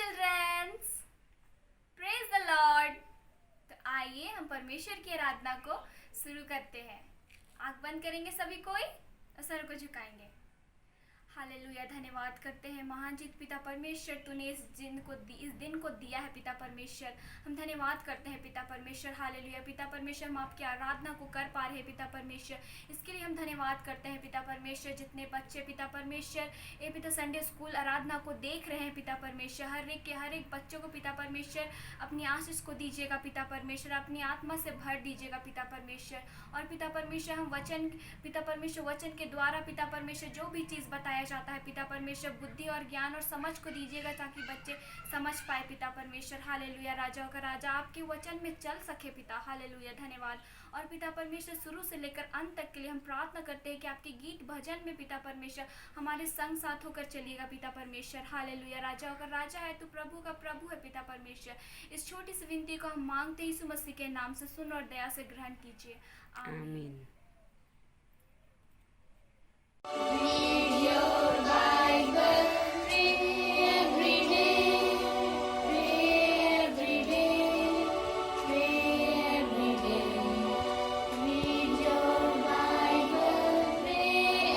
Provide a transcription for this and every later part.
Children's, praise the Lord. तो आइए हम परमेश्वर की आराधना को शुरू करते हैं। आंख बंद करेंगे सभी कोई और सर को झुकाएंगे। हालेलुया, धन्यवाद करते हैं महान जित पिता परमेश्वर, तूने इस दिन को दिया है पिता परमेश्वर। हम धन्यवाद करते हैं पिता परमेश्वर। हालेलुया पिता परमेश्वर, हम आपकी आराधना को कर पा रहे हैं पिता परमेश्वर, इसके लिए हम धन्यवाद करते हैं पिता परमेश्वर। जितने बच्चे पिता परमेश्वर ये पिता संडे स्कूल आराधना को देख रहे हैं पिता परमेश्वर, हर एक बच्चों को पिता परमेश्वर अपनी आशीष को दीजिएगा पिता परमेश्वर, अपनी आत्मा से भर दीजिएगा पिता परमेश्वर। और पिता परमेश्वर हम पिता परमेश्वर वचन के द्वारा पिता परमेश्वर जो भी चीज़ बताया जाता है पिता परमेश्वर, बुद्धि और ज्ञान और समझ को दीजिएगा ताकि बच्चे समझ पाए पिता परमेश्वर। हालेलुया, राजाओं का राजा आपके वचन में चल सके पिता। हालेलुया, धन्यवाद। और पिता परमेश्वर शुरू से लेकर अंत तक के लिए हम प्रार्थना करते हैं कि आपके गीत भजन में पिता परमेश्वर हमारे संग साथ होकर चलिएगा पिता परमेश्वर। हालेलुया, राजाओं का राजा है तू, प्रभु का प्रभु है पिता परमेश्वर। इस छोटी सी विनती को हम मांगते हैं यीशु मसीह के नाम से, सुन और दया से ग्रहण कीजिए। आमीन। Read your Bible, pray every day, pray every day, pray every day. Read your Bible, pray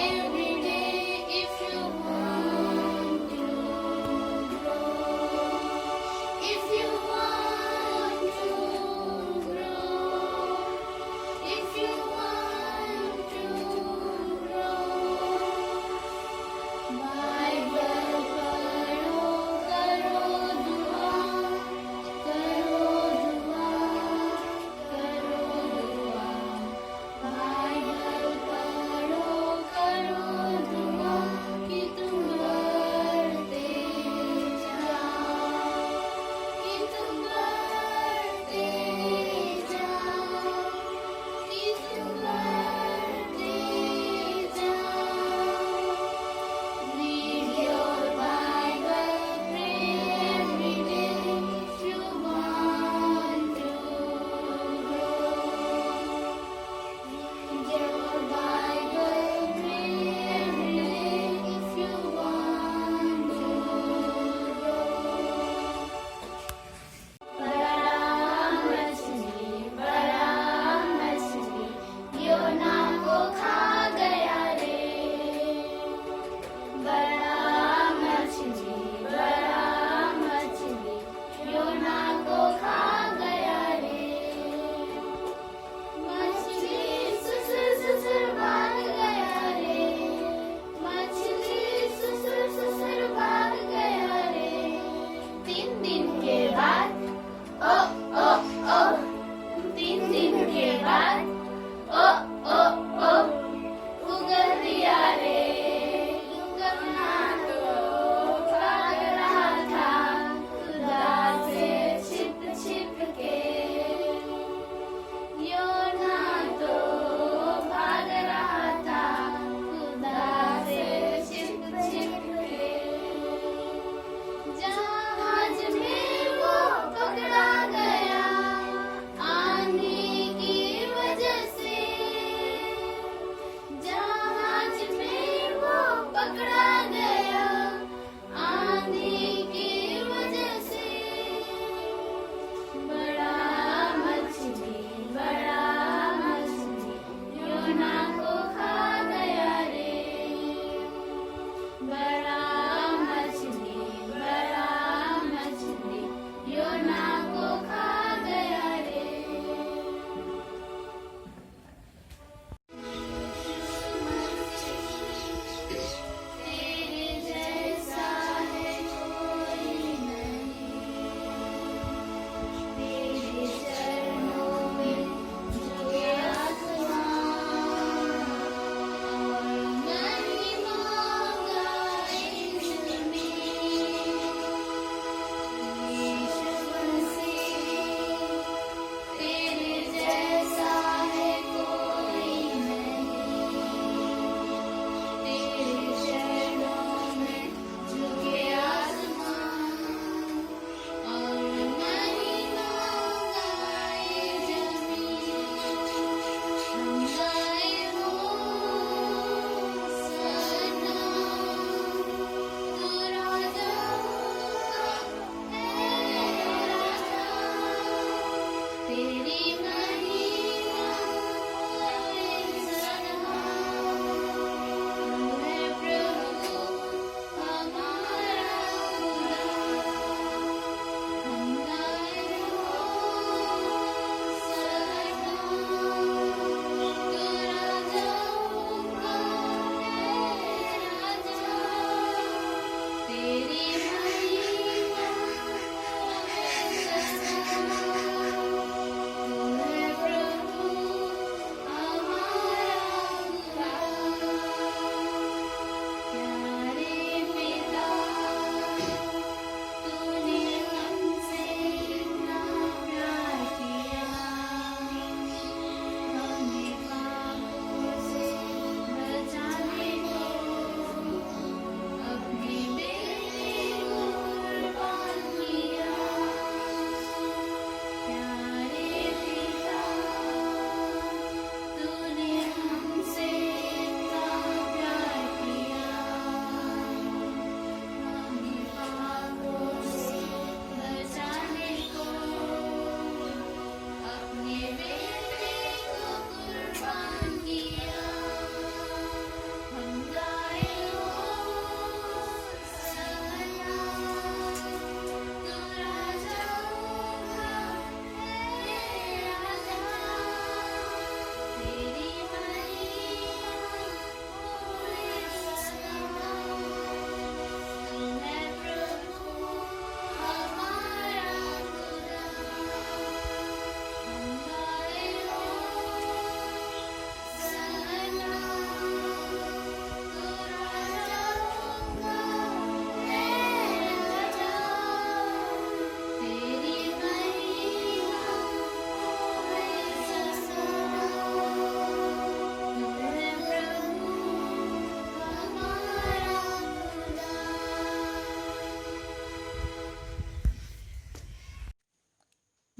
every day if you want to grow. If you want to grow, if you want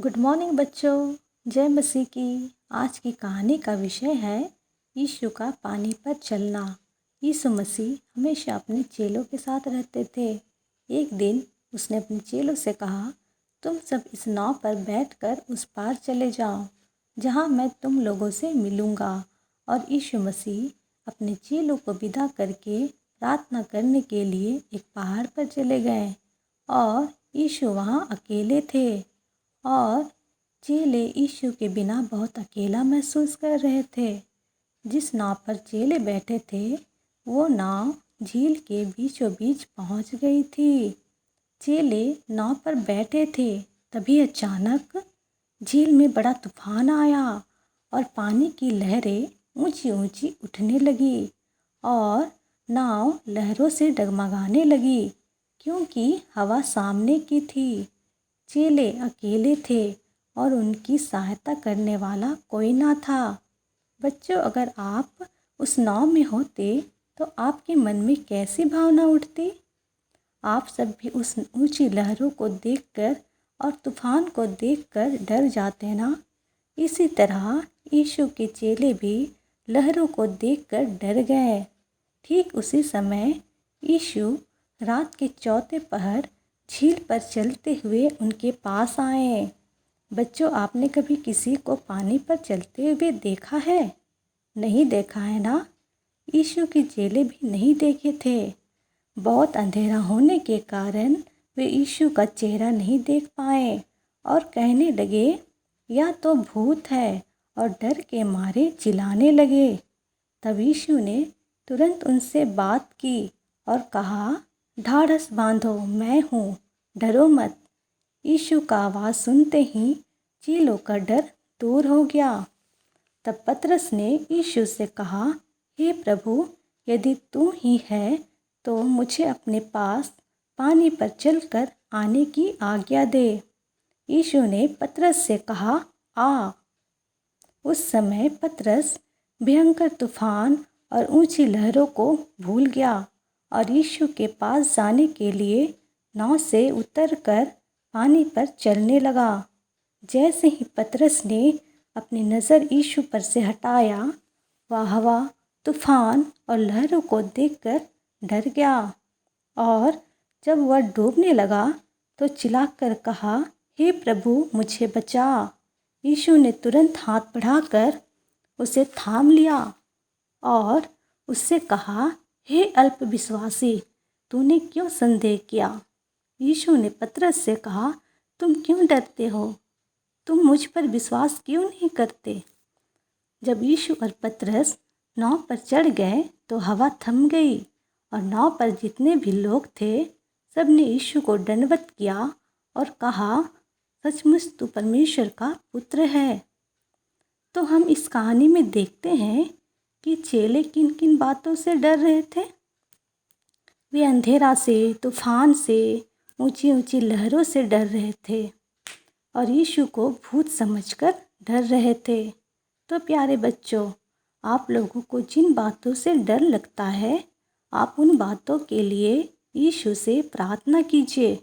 good morning बच्चों, जय मसीह की। आज की कहानी का विषय है यीशु का पानी पर चलना। यीशु मसीह हमेशा अपने चेलों के साथ रहते थे। एक दिन उसने अपने चेलों से कहा, तुम सब इस नाव पर बैठकर उस पार चले जाओ जहां मैं तुम लोगों से मिलूंगा। और यीशु मसीह अपने चेलों को विदा करके प्रार्थना करने के लिए एक पहाड़ पर चले गए और यीशु वहां अकेले थे। और चेले यीशु के बिना बहुत अकेला महसूस कर रहे थे। जिस नाव पर चेले बैठे थे वो नाव झील के बीचों बीच पहुंच गई थी। चेले नाव पर बैठे थे, तभी अचानक झील में बड़ा तूफान आया और पानी की लहरें ऊंची ऊंची उठने लगी और नाव लहरों से डगमगाने लगी क्योंकि हवा सामने की थी। चेले अकेले थे और उनकी सहायता करने वाला कोई ना था। बच्चों, अगर आप उस नाव में होते तो आपके मन में कैसी भावना उठती? आप सब भी उस ऊंची लहरों को देखकर और तूफान को देखकर डर जाते ना। इसी तरह यीशु के चेले भी लहरों को देखकर डर गए। ठीक उसी समय यीशु रात के चौथे पहर झील पर चलते हुए उनके पास आए। बच्चों, आपने कभी किसी को पानी पर चलते हुए देखा है? नहीं देखा है ना? यीशु के चेले भी नहीं देखे थे। बहुत अंधेरा होने के कारण वे यीशु का चेहरा नहीं देख पाए और कहने लगे, या तो भूत है, और डर के मारे चिल्लाने लगे। तब यीशु ने तुरंत उनसे बात की और कहा, ढाढ़स बांधो, मैं हूँ, डरो मत। यीशु का आवाज़ सुनते ही चेलों का डर दूर हो गया। तब पतरस ने यीशु से कहा, हे प्रभु, यदि तू ही है तो मुझे अपने पास पानी पर चलकर आने की आज्ञा दे। यीशु ने पतरस से कहा, आ। उस समय पतरस भयंकर तूफान और ऊंची लहरों को भूल गया और यीशु के पास जाने के लिए नाव से उतरकर पानी पर चलने लगा। जैसे ही पतरस ने अपनी नज़र यीशु पर से हटाया, वह हवा, तूफान और लहरों को देखकर डर गया और जब वह डूबने लगा तो चिल्लाकर कहा, हे प्रभु, मुझे बचा। यीशु ने तुरंत हाथ बढ़ाकर उसे थाम लिया और उससे कहा, हे अल्पविश्वासी, तूने क्यों संदेह किया? यीशु ने पतरस से कहा, तुम क्यों डरते हो? तुम मुझ पर विश्वास क्यों नहीं करते? जब यीशु और पतरस नाव पर चढ़ गए तो हवा थम गई और नाव पर जितने भी लोग थे सब ने यीशु को दंडवत किया और कहा, सचमुच तू परमेश्वर का पुत्र है। तो हम इस कहानी में देखते हैं कि चेले किन किन बातों से डर रहे थे। वे अंधेरा से, तूफान से, ऊंची ऊंची लहरों से डर रहे थे और यीशु को भूत समझकर डर रहे थे। तो प्यारे बच्चों, आप लोगों को जिन बातों से डर लगता है, आप उन बातों के लिए यीशु से प्रार्थना कीजिए,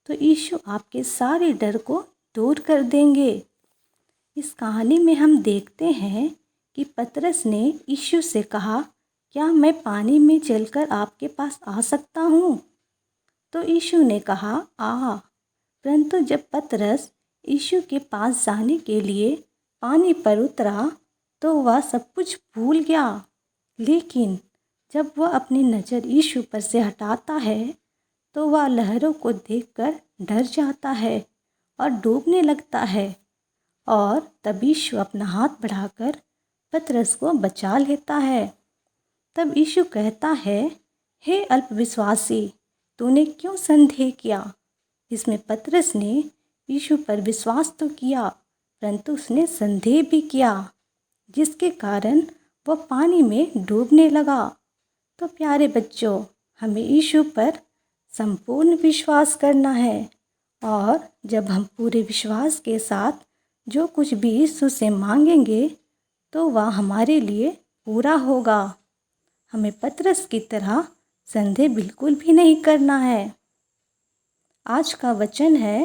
तो यीशु आपके सारे डर को दूर कर देंगे। इस कहानी में हम देखते हैं कि पतरस ने यीशु से कहा, क्या मैं पानी में चलकर आपके पास आ सकता हूँ? तो यीशु ने कहा, आ। परंतु जब पतरस यीशु के पास जाने के लिए पानी पर उतरा तो वह सब कुछ भूल गया। लेकिन जब वह अपनी नज़र यीशु पर से हटाता है तो वह लहरों को देखकर डर जाता है और डूबने लगता है। और तब यीशु अपना हाथ बढ़ाकर पतरस को बचा लेता है। तब यीशु कहता है, हे अल्पविश्वासी, तूने क्यों संदेह किया? इसमें पतरस ने यीशु पर विश्वास तो किया, परंतु उसने संदेह भी किया, जिसके कारण वह पानी में डूबने लगा। तो प्यारे बच्चों, हमें यीशु पर संपूर्ण विश्वास करना है और जब हम पूरे विश्वास के साथ जो कुछ भी यीशु से मांगेंगे तो वह हमारे लिए पूरा होगा। हमें पतरस की तरह संदेह बिल्कुल भी नहीं करना है। आज का वचन है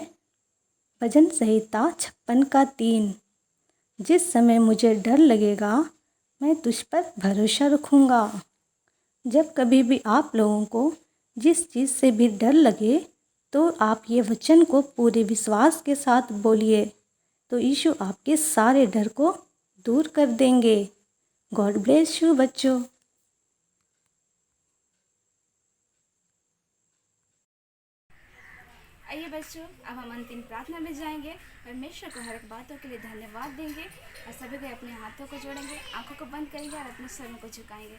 भजन संहिता 56 का 3। जिस समय मुझे डर लगेगा मैं तुझ पर भरोसा रखूँगा। जब कभी भी आप लोगों को जिस चीज़ से भी डर लगे तो आप ये वचन को पूरे विश्वास के साथ बोलिए, तो यीशु आपके सारे डर को दूर कर देंगे। गॉड ब्लेस यू बच्चों। आइए बच्चों, अब हम अंतिम प्रार्थना में जाएंगे। परमेश्वर को हर एक बातों के लिए धन्यवाद देंगे और सभी को अपने हाथों को जोड़ेंगे, आंखों को बंद करेंगे और अपने सरों को झुकाएंगे।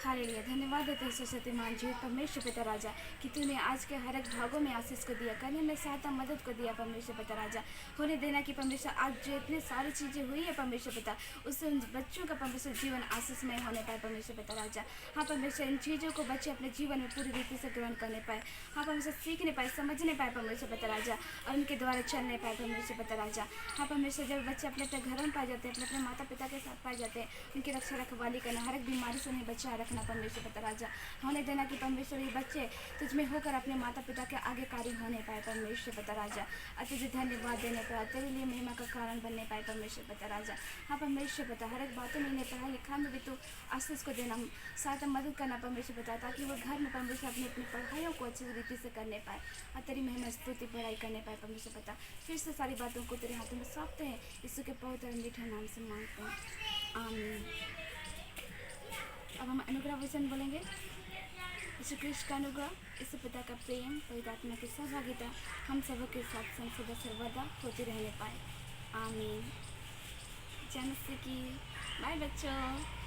हालेलुया। धन्यवाद देते हैं सरस्वतीमान जी परमेश्वर पिता राजा कि तूने आज के हर एक भागों में आशीष को दिया, करने में सहायता मदद को दिया परमेश्वर पिता राजा। होने देना कि परमेश्वर आज जो इतनी सारी चीज़ें हुई है परमेश्वर पिता, उससे उन बच्चों का परमेश्वर जीवन आशीषमय होने पाए परमेश्वर पिता राजा। हाँ परमेश्वर, इन चीज़ों को बच्चे अपने जीवन में पूरी रीति से ग्रहण करने पाए। हाँ परमेश्वर, सीखने पाए, समझने पाए परमेश्वर पिता राजा, और उनके द्वारा चलने पाए परमेश्वर पिता राजा। हाँ परमेश्वर, जब बच्चे अपने अपने घरों में पाए जाते हैं, अपने अपने माता पिता के साथ पाए जाते हैं, उनकी रक्षा रखवाली करना, हर एक बीमारी से उन्हें बचा रखना परमेश्वर पिता राजा। होने देना कि परमेश्वर ये बच्चे तुझ में होकर अपने माता पिता के आगे कार्य होने पाए परमेश्वर पिता राजा, और तुझे धन्यवाद देने पाए, तेरे लिए महिमा का कारण बनने पाए परमेश्वर पिता राजा। हाँ परमेश्वर पिता, हर एक बातों में इन्हें पढ़ाई लिखाई में भी तू आशीष को देना, सहायता मदद करना परमेश्वर पिता, ताकि वो घर में परमेश्वर अपनी अपनी पढ़ाइयों को अच्छी रीति से करने पाए और तेरी महिमा स्तुति पढ़ाई करने पाए परमेश्वर पिता। फिर से सारी बातों को तेरे हाथों में सौंपते हैं, यीशु के पवित्र और मीठे नाम से मांगते हैं, आमीन। अब हम अनुग्रह वचन बोलेंगे। यीशु कृष्ण का अनुग्रह, यीशु पिता का प्रेम, पवित्र आत्मा की सहभागिता हम सब के साथ सदा सर्वदा होती रहने पाए, आमीन। जय मसीह की। बाय बच्चों।